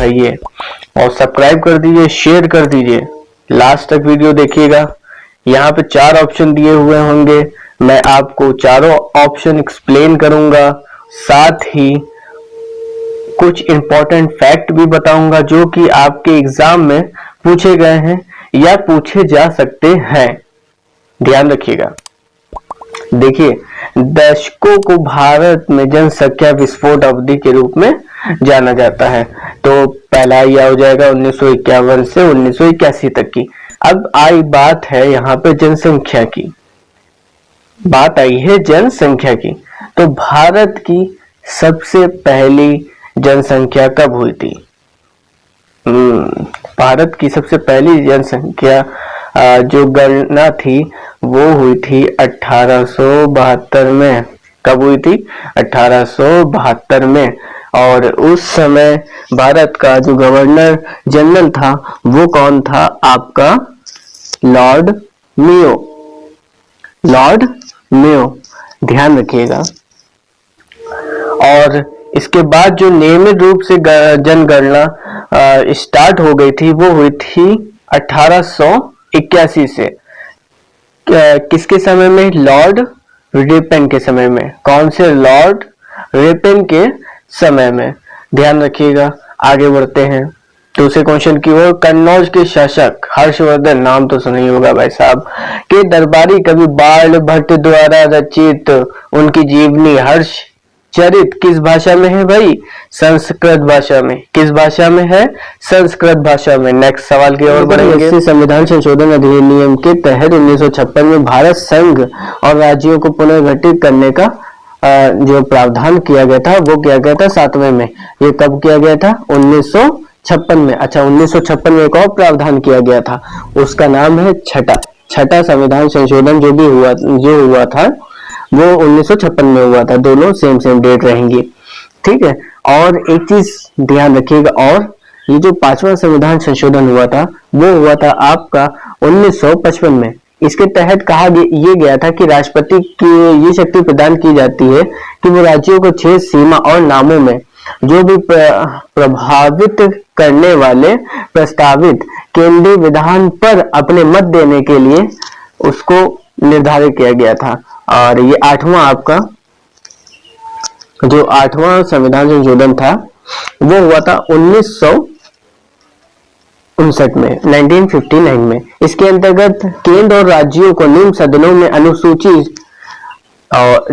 बढ़ाइए और सब्सक्राइब कर दीजिए, शेयर कर दीजिए। लास्ट तक वीडियो देखिएगा। यहाँ पे 4 ऑप्शन दिए हुए होंगे, मैं आपको चारों ऑप्शन एक्सप्लेन करूंगा, साथ ही कुछ इंपॉर्टेंट फैक्ट भी बताऊंगा जो कि आपके एग्जाम में पूछे गए हैं या पूछे जा सकते हैं। ध्यान रखिएगा। देखिए, दशकों को भारत में जनसंख्या विस्फोट अवधि के रूप में जाना जाता है। तो पहला यह हो जाएगा 1951 से 1981 तक की। अब आई बात है यहाँ पे जनसंख्या की, बात आई है जनसंख्या की। तो भारत की सबसे पहली जनसंख्या कब हुई थी? भारत की सबसे पहली जनसंख्या जो गणना थी वो हुई थी 1872 में। कब हुई थी? 1872 में। और उस समय भारत का जो गवर्नर जनरल था वो कौन था? आपका लॉर्ड मेयो। लॉर्ड मेयो, ध्यान रखिएगा। और इसके बाद जो नियमित रूप से जनगणना स्टार्ट हो गई थी वो हुई थी 1881 से। किसके समय में? लॉर्ड रिपन के समय में। कौन से? लॉर्ड रिपन के समय में। ध्यान रखिएगा। आगे बढ़ते हैं दूसरे क्वेश्चन की ओर। कन्नौज के शासक हर्षवर्धन, नाम तो सुना ही होगा भाई साहब, के दरबारी कवि बाल भट्ट द्वारा रचित उनकी जीवनी हर्ष चरित किस भाषा में है भाई? संस्कृत भाषा में। किस भाषा में है? संस्कृत भाषा में। नेक्स्ट सवाल की ओर बढ़ेंगे। संविधान संशोधन अधिनियम के तहत 1956 में भारत संघ और राज्यों को पुनर्गठित करने का जो प्रावधान किया गया था वो किया गया था 7वें में। ये कब किया गया था? 1956 में। अच्छा, 1956 में एक और प्रावधान किया गया था, उसका नाम है छठा संविधान संशोधन। जो हुआ था वो 1956 में हुआ था। दोनों सेम डेट रहेंगी, ठीक है। और एक चीज ध्यान रखिएगा, और ये जो 5वां संविधान संशोधन हुआ था वो हुआ था आपका 1955 में। इसके तहत कहा ये गया था कि राष्ट्रपति की ये शक्ति प्रदान की जाती है कि वो राज्यों को क्षेत्र, सीमा और नामों में जो भी प्रभावित करने वाले प्रस्तावित केंद्रीय विधान पर अपने मत देने के लिए उसको निर्धारित किया गया था। और ये 8वां आपका जो 8वां संविधान संशोधन था वो हुआ था 1959 में, 1959 में। इसके अंतर्गत केंद्र और राज्यों को निम्न सदनों में अनुसूचित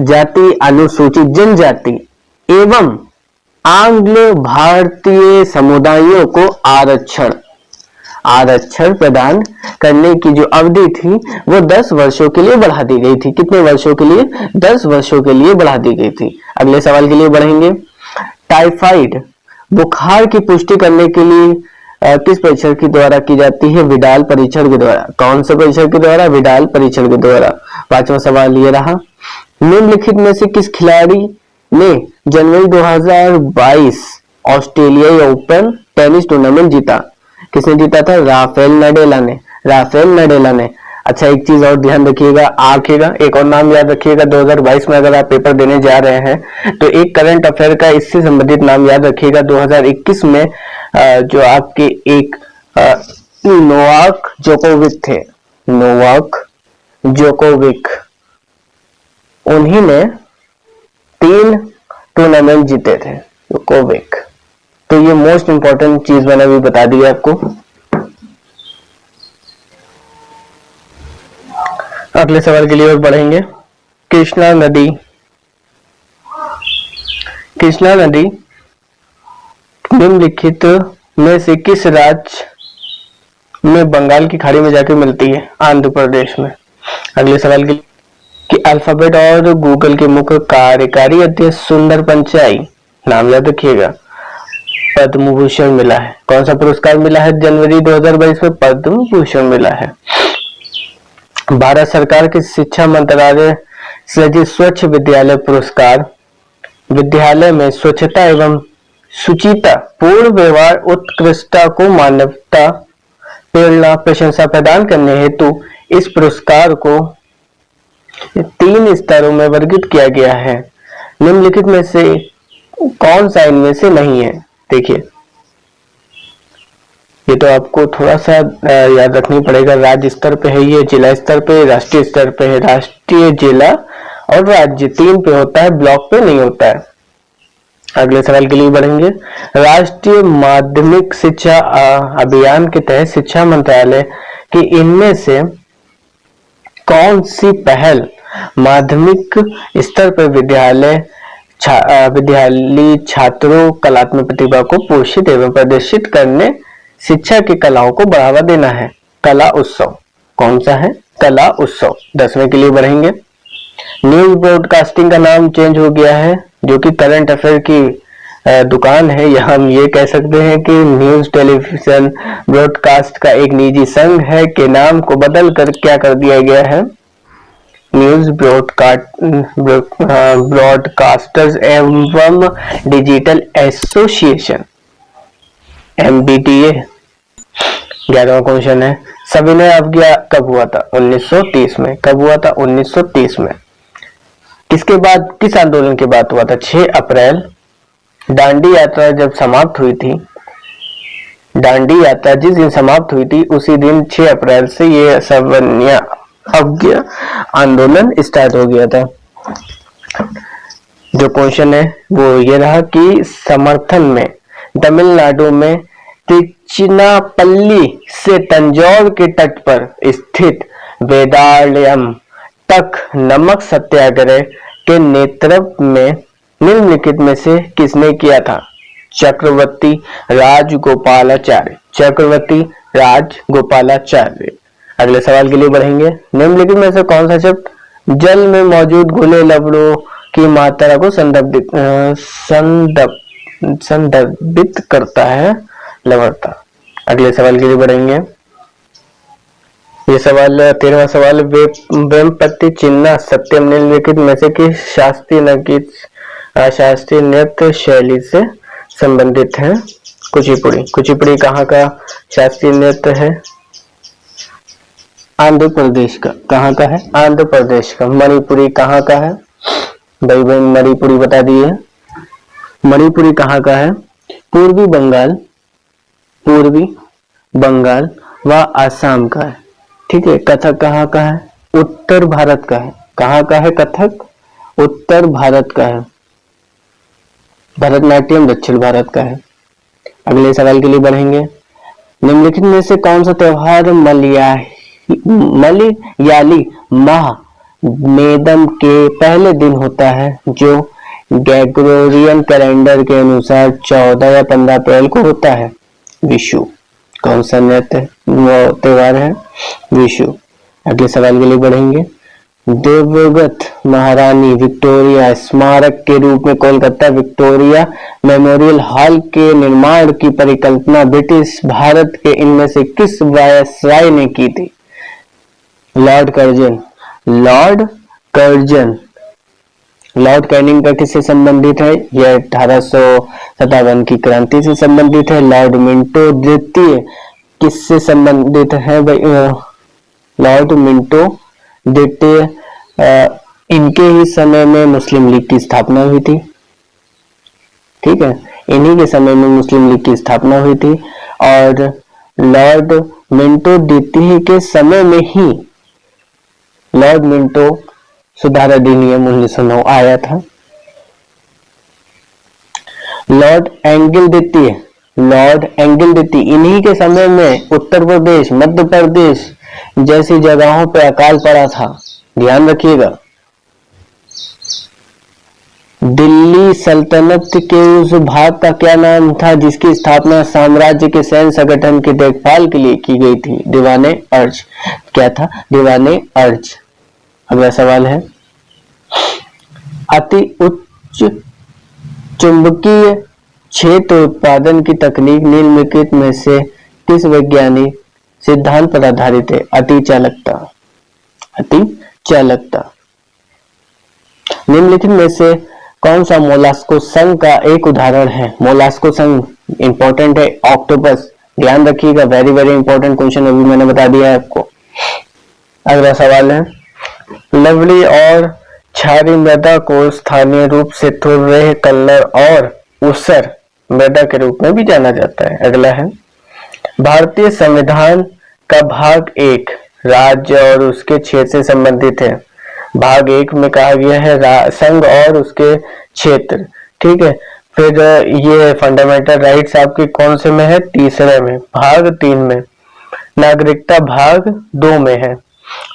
जाति, अनुसूचित जनजाति एवं आंग्ल भारतीय समुदायों को आरक्षण प्रदान करने की जो अवधि थी वो 10 वर्षों के लिए बढ़ा दी गई थी। कितने वर्षों के लिए? 10 वर्षों के लिए बढ़ा दी गई थी। अगले सवाल के लिए बढ़ेंगे। टाइफाइड बुखार की पुष्टि करने के लिए किस परीक्षण के द्वारा की जाती है? विडाल परीक्षण के द्वारा। कौन से परीक्षण के द्वारा? विडाल परीक्षण के द्वारा। 5वां सवाल ये रहा। निम्नलिखित में से किस खिलाड़ी ने जनवरी 2022 ऑस्ट्रेलियाई ओपन टेनिस टूर्नामेंट जीता? किसने जीता था? राफेल नडेला ने। अच्छा, एक चीज और ध्यान रखिएगा, एक और नाम याद रखिएगा। 2022 में अगर आप पेपर देने जा रहे हैं तो एक करंट अफेयर का इससे संबंधित नाम याद रखिएगा। 2021 में जो आपके एक नोवाक जोकोविक थे, उन्हीं ने 3 टूर्नामेंट जीते थे, जोकोविक। तो ये मोस्ट इंपॉर्टेंट चीज मैंने अभी बता दी है आपको। अगले सवाल के लिए और बढ़ेंगे। कृष्णा नदी निम्नलिखित में से किस राज्य में बंगाल की खाड़ी में जाकर मिलती है? आंध्र प्रदेश में। अगले सवाल के लिए कि अल्फाबेट और गूगल के मुख्य कार्यकारी अध्यक्ष सुंदर पिचाई, नाम याद रखिएगा, पद्म भूषण मिला है। कौन सा पुरस्कार मिला है? जनवरी 2022 में पद्म भूषण मिला है। भारत सरकार के शिक्षा मंत्रालय सृजित स्वच्छ विद्यालय पुरस्कार विद्यालय में स्वच्छता एवं शुचिता, पूर्ण व्यवहार, उत्कृष्टता को मानवता, प्रेरणा, प्रशंसा प्रदान करने हेतु इस पुरस्कार को 3 स्तरों में वर्गीकृत किया गया है। निम्नलिखित में से कौन सा इनमें से नहीं है? देखिए, ये तो आपको थोड़ा सा याद रखनी पड़ेगा। राज्य स्तर पे है ये, जिला स्तर पे, राष्ट्रीय स्तर पे है। राष्ट्रीय, जिला और राज्य 3 पे होता है, ब्लॉक पे नहीं होता है। अगले सवाल के लिए बढ़ेंगे। राष्ट्रीय माध्यमिक शिक्षा अभियान के तहत शिक्षा मंत्रालय की इनमें से कौन सी पहल माध्यमिक स्तर पर विद्यालयी छात्रों कलात्मक प्रतिभा को पोषित एवं प्रदर्शित करने, शिक्षा की कलाओं को बढ़ावा देना है? कला उत्सव। कौन सा है? कला उत्सव। 10वें के लिए बढ़ेंगे। न्यूज ब्रॉडकास्टिंग का नाम चेंज हो गया है, जो कि करंट अफेयर की दुकान है, या हम ये कह सकते हैं कि न्यूज टेलीविजन ब्रॉडकास्ट का एक निजी संघ है के नाम को बदल कर क्या कर दिया गया है? न्यूज ब्रॉडकास्टर्स एवं डिजिटल एसोसिएशन, MBTA। 11वां क्वेश्चन है, सविनय अवज्ञा कब हुआ था? 1930 में। कब हुआ था? 1930 में। किसके बाद, किस आंदोलन के बाद हुआ था? 6 अप्रैल। दांडी यात्रा जब समाप्त हुई थी, दांडी यात्रा जिस दिन समाप्त हुई थी उसी दिन 6 अप्रैल से ये सविनय अवज्ञा आंदोलन स्टार्ट हो गया था। जो क्वेश्चन है वो ये रहा कि समर्थन में तमिलनाडु में तिरुचिरापल्ली से तंजौर के तट पर स्थित वेदारण्यम तक नमक सत्याग्रह के नेतृत्व में निम्नलिखित में से किसने किया था? चक्रवर्ती राजगोपालाचार्य। चक्रवर्ती राजगोपालाचार्य। अगले सवाल के लिए बढ़ेंगे। निम्नलिखित में से कौन सा शब्द जल में मौजूद घुले लवणों की मात्रा को संदर्भित करता है? लवणता। अगले सवाल के लिए बढ़ेंगे। ये सवाल 13वां सवाल, वेमपति चिन्ना सत्यम निम्नलिखित में से किस शास्त्रीय नृत्य शैली से संबंधित है? कुचिपुड़ी। कुचिपुड़ी कहाँ का शास्त्रीय नृत्य है? आंध्र प्रदेश का। कहाँ का है? आंध्र प्रदेश का। मणिपुरी कहाँ का है? भाई बहन मणिपुरी बता दिए। मणिपुरी कहाँ का है? पूर्वी बंगाल, पूर्वी बंगाल व आसाम का है। ठीक है। कथक कहाँ का है? उत्तर भारत का है। कहाँ का है कथक? उत्तर भारत का है। भरतनाट्यम दक्षिण भारत का है। अगले सवाल के लिए बढ़ेंगे। निम्नलिखित में से कौन सा त्योहार मलयाली माह मेदम के पहले दिन होता है, जो ग्रेगोरियन कैलेंडर के अनुसार 14 या 15 अप्रैल को होता है? विशु। कौन सा नृत्य वो त्योहार है? विशु। अगले सवाल के लिए बढ़ेंगे। दिवंगत महारानी विक्टोरिया स्मारक के रूप में कोलकाता विक्टोरिया मेमोरियल हॉल के निर्माण की परिकल्पना ब्रिटिश भारत के इनमें से किस वायसराय ने की थी? Lord Curzon. Lord Curzon. Lord Canning का किससे संबंधित है? यह 1857 की क्रांति से संबंधित है। लॉर्ड मिंटो द्वितीय किससे संबंधित है? लॉर्ड मिंटो द्वितीय इनके ही समय में मुस्लिम लीग की स्थापना हुई थी। ठीक है, इन्हीं के समय में मुस्लिम लीग की स्थापना हुई थी और लॉर्ड मिंटो द्वितीय के समय में ही लॉर्ड मिंटो सुधार अधिनियम 1909 आया था। लॉर्ड एंगल द्वितीय, लॉर्ड एंगल द्वितीय इन्हीं के समय में उत्तर प्रदेश, मध्य प्रदेश जैसी जगहों पर अकाल पड़ा था। ध्यान रखिएगा। दिल्ली सल्तनत के उस भाग का क्या नाम था जिसकी स्थापना साम्राज्य के सैन्य संगठन की देखभाल के लिए की गई थी? दीवाने अर्ज। क्या था? दीवाने अर्ज। अगला सवाल है, अति उच्च चुंबकीय क्षेत्र उत्पादन की तकनीक निम्नलिखित में से किस वैज्ञानिक सिद्धांत पर आधारित है? अति चालकता। अति चालकता। निम्नलिखित में से कौन सा मोलास्को संघ का एक उदाहरण है? मोलास्को संघ इंपॉर्टेंट है। ऑक्टोपस। ध्यान रखिएगा, वेरी वेरी इंपॉर्टेंट क्वेश्चन अभी मैंने बता दिया है आपको। अगला सवाल है, लवली और क्षारीय मृदा को स्थानीय रूप से तुर्रे, कल्लर और ऊसर मृदा के रूप में भी जाना जाता है। अगला है, भारतीय संविधान का भाग 1 राज्य और उसके क्षेत्र से संबंधित है। भाग 1 में कहा गया है संघ और उसके क्षेत्र, ठीक है। फिर ये फंडामेंटल राइट्स आपके कौन से में है? तीसरे में। भाग 3 में नागरिकता भाग 2 में है।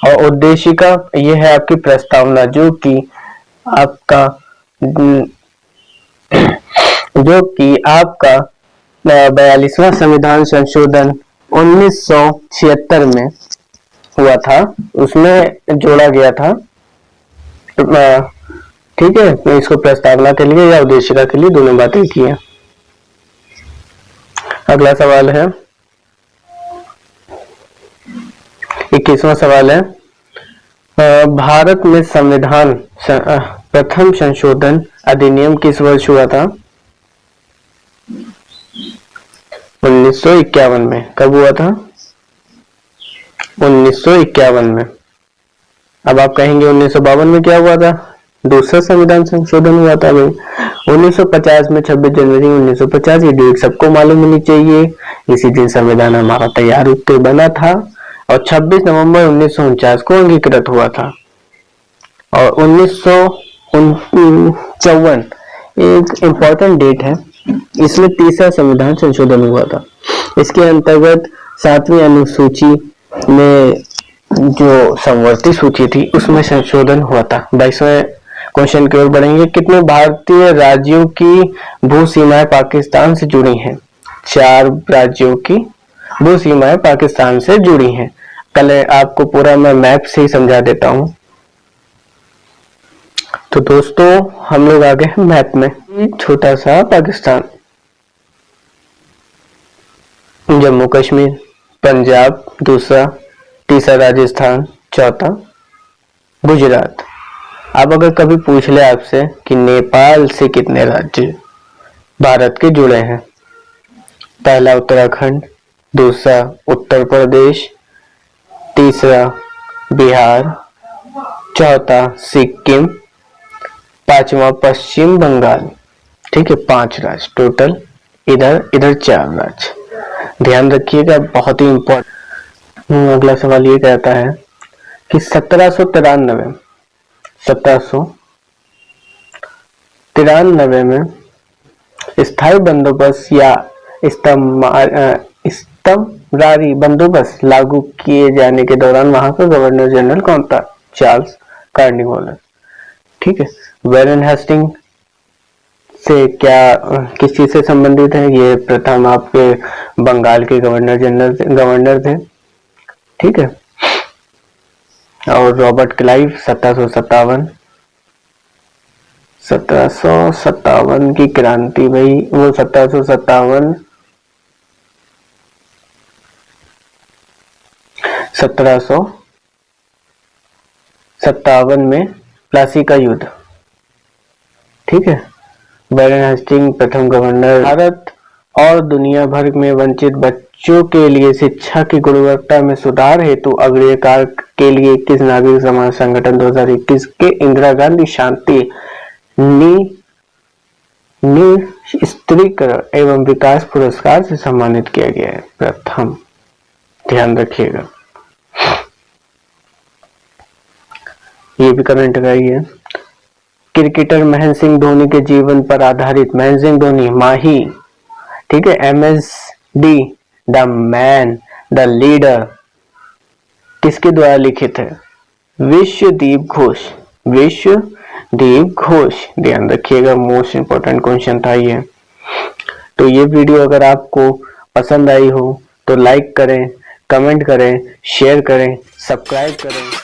और उद्देशिका ये है आपकी प्रस्तावना, जो कि आपका 42वां संविधान संशोधन 1976 में हुआ था, उसमें जोड़ा गया था, ठीक है। तो इसको प्रस्तावना के लिए या उद्देशिका के लिए दोनों बातें की है। अगला सवाल है 21वां सवाल है, भारत में संविधान प्रथम संशोधन अधिनियम किस वर्ष हुआ था? 1951 में। कब हुआ था? 1951 में। अब आप कहेंगे 1952 में क्या हुआ था? दूसरा संविधान संशोधन हुआ था भाई। 1950 में 26 जनवरी 1950, ये डेट सबको मालूम होनी चाहिए। इसी दिन संविधान हमारा तैयार रूप से बना था और 26 नवंबर 1949 को अंगीकृत हुआ था। और 1954 एक इम्पोर्टेंट डेट है, इसमें तीसरा संविधान संशोधन हुआ था। इसके अंतर्गत 7वीं अनुसूची में जो समवर्ती सूची थी उसमें संशोधन हुआ था। 22वें क्वेश्चन की ओर बढ़ेंगे। कितने भारतीय राज्यों की भू सीमाएं पाकिस्तान से जुड़ी हैं? 4 राज्यों की भू सीमाएं पाकिस्तान से जुड़ी हैं। कल आपको पूरा मैं मैप से ही समझा देता हूं। तो दोस्तों हम लोग आ गए हैं मैप में। छोटा सा पाकिस्तान, जम्मू कश्मीर, पंजाब दूसरा, तीसरा राजस्थान, चौथा गुजरात। अब अगर कभी पूछ ले आपसे कि नेपाल से कितने राज्य भारत के जुड़े हैं? पहला उत्तराखंड, दूसरा उत्तर प्रदेश, तीसरा बिहार, चौथा सिक्किम, पांचवा पश्चिम बंगाल, ठीक है। 5 राज्य टोटल, इधर 4 राज्य। ध्यान रखिएगा, बहुत ही इंपॉर्टेंट। अगला सवाल ये कहता है कि 1793 में स्थायी बंदोबस्त या इस्तमरारी बंदोबस्त लागू किए जाने के दौरान वहां का गवर्नर जनरल कौन था? चार्ल्स कार्निवालिस, ठीक है। वैरेन हेस्टिंग से किस चीज से संबंधित है? ये प्रथम आपके बंगाल के गवर्नर थे, ठीक है। और रॉबर्ट क्लाइव 1757 की क्रांति भाई, वो 1757 में प्लासी का युद्ध, ठीक है। बैरन हेस्टिंग प्रथम गवर्नर। भारत और दुनिया भर में वंचित बच्चों के लिए शिक्षा की गुणवत्ता में सुधार हेतु अग्रणी कार्य के लिए किस नागरिक समाज संगठन 2021 के इंदिरा गांधी शांति निरस्त्रीकरण एवं विकास पुरस्कार से सम्मानित किया गया है? प्रथम। ध्यान रखिएगा, ये भी करंट का ही है। क्रिकेटर महेंद्र सिंह धोनी के जीवन पर आधारित महेंद्र सिंह धोनी माही, ठीक है, MSD the man the leader किसके द्वारा लिखित है? विश्वदीप घोष। ध्यान रखिएगा, मोस्ट इंपोर्टेंट क्वेश्चन था ये। तो ये वीडियो अगर आपको पसंद आई हो तो लाइक करें, कमेंट करें, शेयर करें, सब्सक्राइब करें।